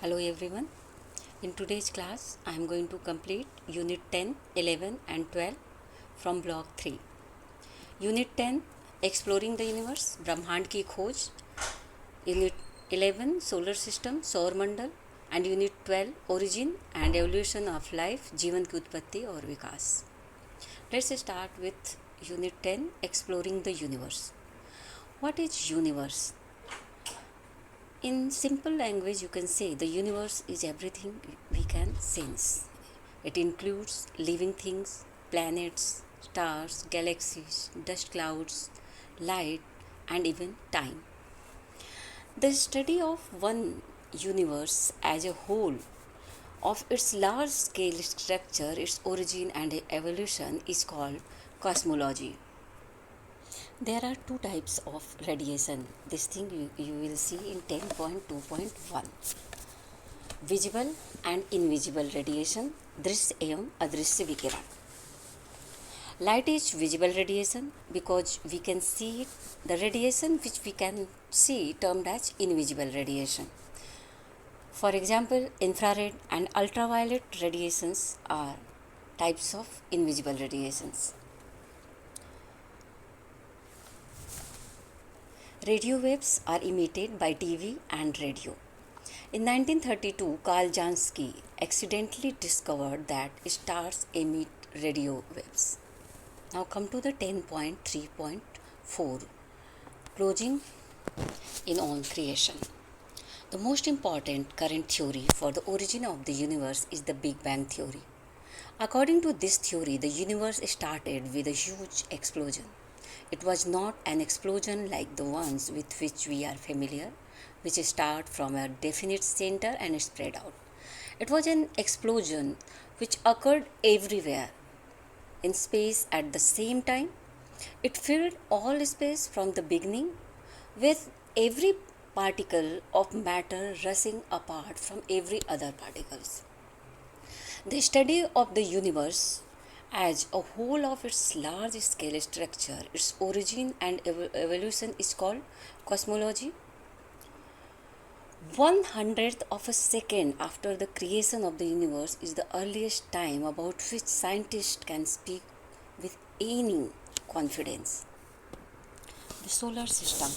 Hello everyone. In today's class, I am going to complete Unit 10, 11 and 12 from Block 3. Unit 10, Exploring the Universe, Brahmand की खोज. Unit 11, Solar System, सौर मंडल. And Unit 12, Origin and Evolution of Life, जीवन की उत्पत्ति और विकास. Let's start with Unit 10, Exploring the Universe. What is universe? In simple language, you can say the universe is everything we can sense. It includes living things, planets, stars, galaxies, dust clouds, light, and even time. The study of one universe as a whole, of its large scale structure, its origin, and evolution, is called cosmology. There are two types of radiation. This thing you will see in 10.2.1. Visible and invisible radiation, दृश्य एवं अदृश्य विकिरण. Light is visible radiation because we can see it. The radiation which we can see termed as invisible radiation. For example, infrared and ultraviolet radiations are types of invisible radiations. Radio waves are emitted by TV and radio. In 1932, Carl Jansky accidentally discovered that stars emit radio waves. Now come to the 10.3.4, closing in on creation. The most important current theory for the origin of the universe is the Big Bang theory. According to this theory, the universe started with a huge explosion. It was not an explosion like the ones with which we are familiar, which start from a definite center and spread out. It was an explosion which occurred everywhere in space at the same time. It filled all space from the beginning, with every particle of matter rushing apart from every other particles. The study of the universe as a whole of its large scale structure, its origin and evolution is called cosmology. 1/100th of a second after the creation of the universe is the earliest time about which scientists can speak with any confidence. The solar system.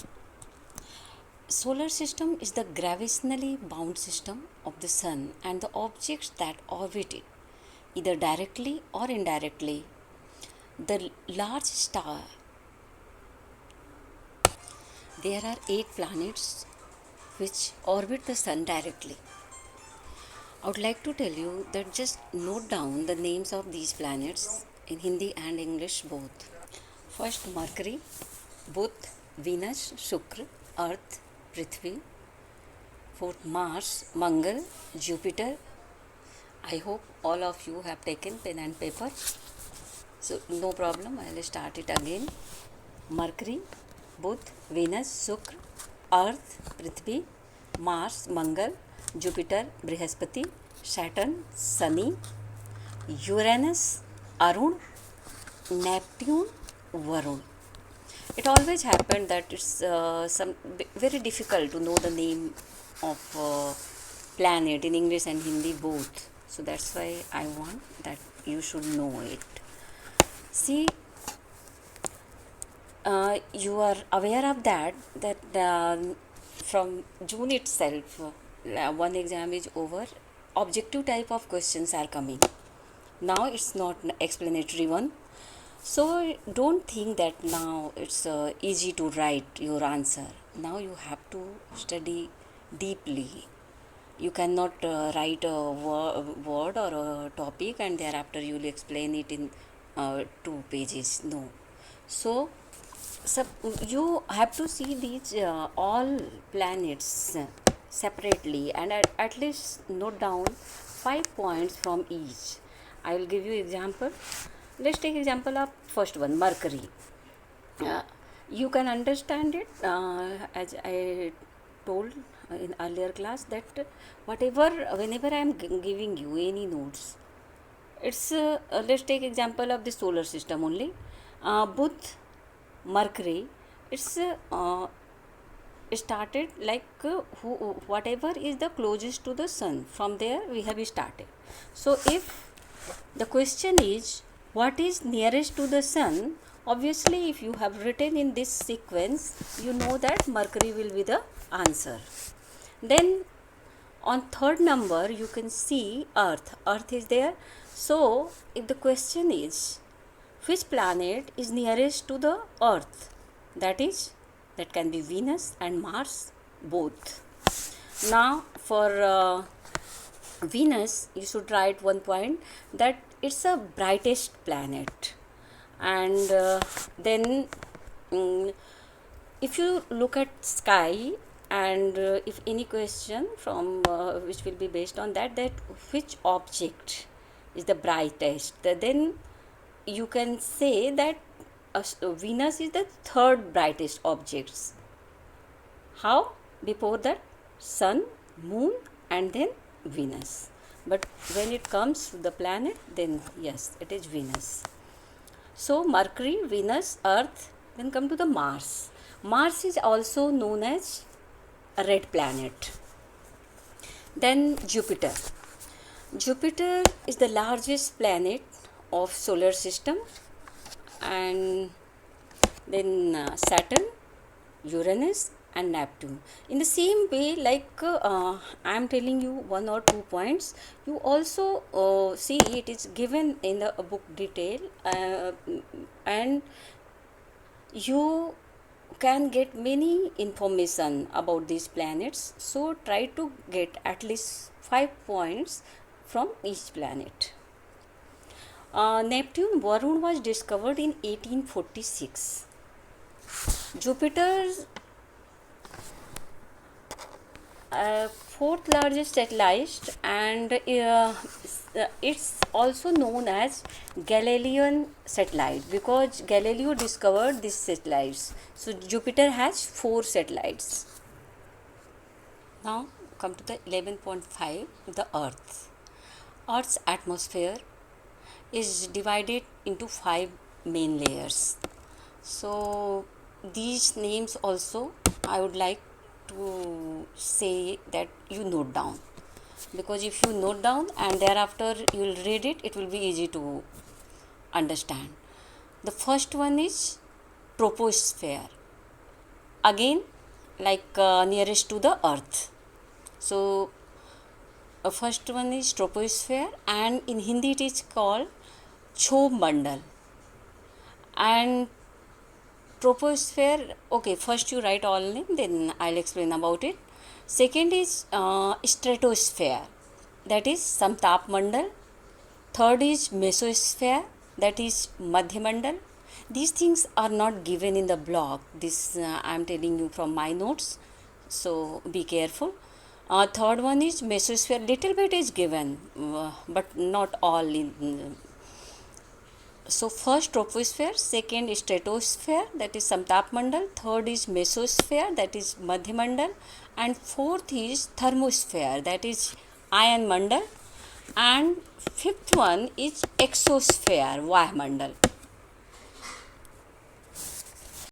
Solar system is the gravitationally bound system of the sun and the objects that orbit it, either directly or indirectly. The large star. There are 8 planets which orbit the sun directly. I would like to tell you that just note down the names of these planets in Hindi and English both. First, Mercury, Buddha, Venus, Shukra, Earth, Prithvi. Fourth, Mars, Mangal, Jupiter. I hope all of you have taken pen and paper. So no problem, I will start it again. Mercury, Buddha, Venus, Shukra, Earth, Prithvi, Mars, Mangal, Jupiter, Brihaspati, Saturn, Shani, Uranus, Arun, Neptune, Varun. It always happened that it's very difficult to know the name of planet in English and Hindi both. So that's why I want that you should know it. See, you are aware of that from June itself, one exam is over. Objective type of questions are coming. Now it's not explanatory one. So don't think that now it's easy to write your answer. Now you have to study deeply. You cannot write a word or a topic and thereafter you will explain it in 2 pages. No. So you have to see these all planets separately and at least note down 5 points from each. I will give you example. Let's take example of first one, Mercury. You can understand it as I told in earlier class that whenever I am giving you any notes, it's let's take example of the solar system only. Buddha, Mercury, it's started like whatever is the closest to the sun, from there we have started. So if the question is what is nearest to the sun, obviously if you have written in this sequence, you know that Mercury will be the answer. Then on third number you can see Earth is there. So if the question is which planet is nearest to the Earth, that can be Venus and Mars both. Now for Venus, you should write one point that it's a brightest planet. And then if you look at sky, and if any question from which will be based on that which object is the brightest, then you can say that Venus is the third brightest objects. How? Before that, sun, moon, and then Venus. But when it comes to the planet, then yes, it is Venus. So Mercury, Venus, Earth, then come to the Mars. Mars is also known as a red planet. Then Jupiter. Jupiter is the largest planet of solar system. And then Saturn, Uranus, and Neptune. In the same way, like I am telling you one or 2 points, you also see it is given in the book detail, and you can get many information about these planets. So try to get at least 5 points from each planet. Neptune, Varun was discovered in 1846. Jupiter's fourth largest satellite, and it's also known as Galilean satellite because Galileo discovered these satellites. So Jupiter has 4 satellites. Now come to the 11.5, the Earth. Earth's atmosphere is divided into 5 main layers. So these names also I would like to say that you note down, because if you note down and thereafter you will read it, it will be easy to understand. The first one is troposphere, again like nearest to the Earth. So first one is troposphere, and in Hindi it is called Chhomandal. And troposphere, okay, first you write all name, then I'll explain about it. Second is stratosphere, that is Samtap Mandal. Third is mesosphere, that is Madhya Mandal. These things are not given in the blog. This I am telling you from my notes, so be careful. Third one is mesosphere, little bit is given, but not all in. So first troposphere, second is stratosphere, that is Samtap Mandal, third is mesosphere, that is Madhya Mandal, and fourth is thermosphere, that is Ayan Mandal, and fifth one is exosphere, Vayumandal.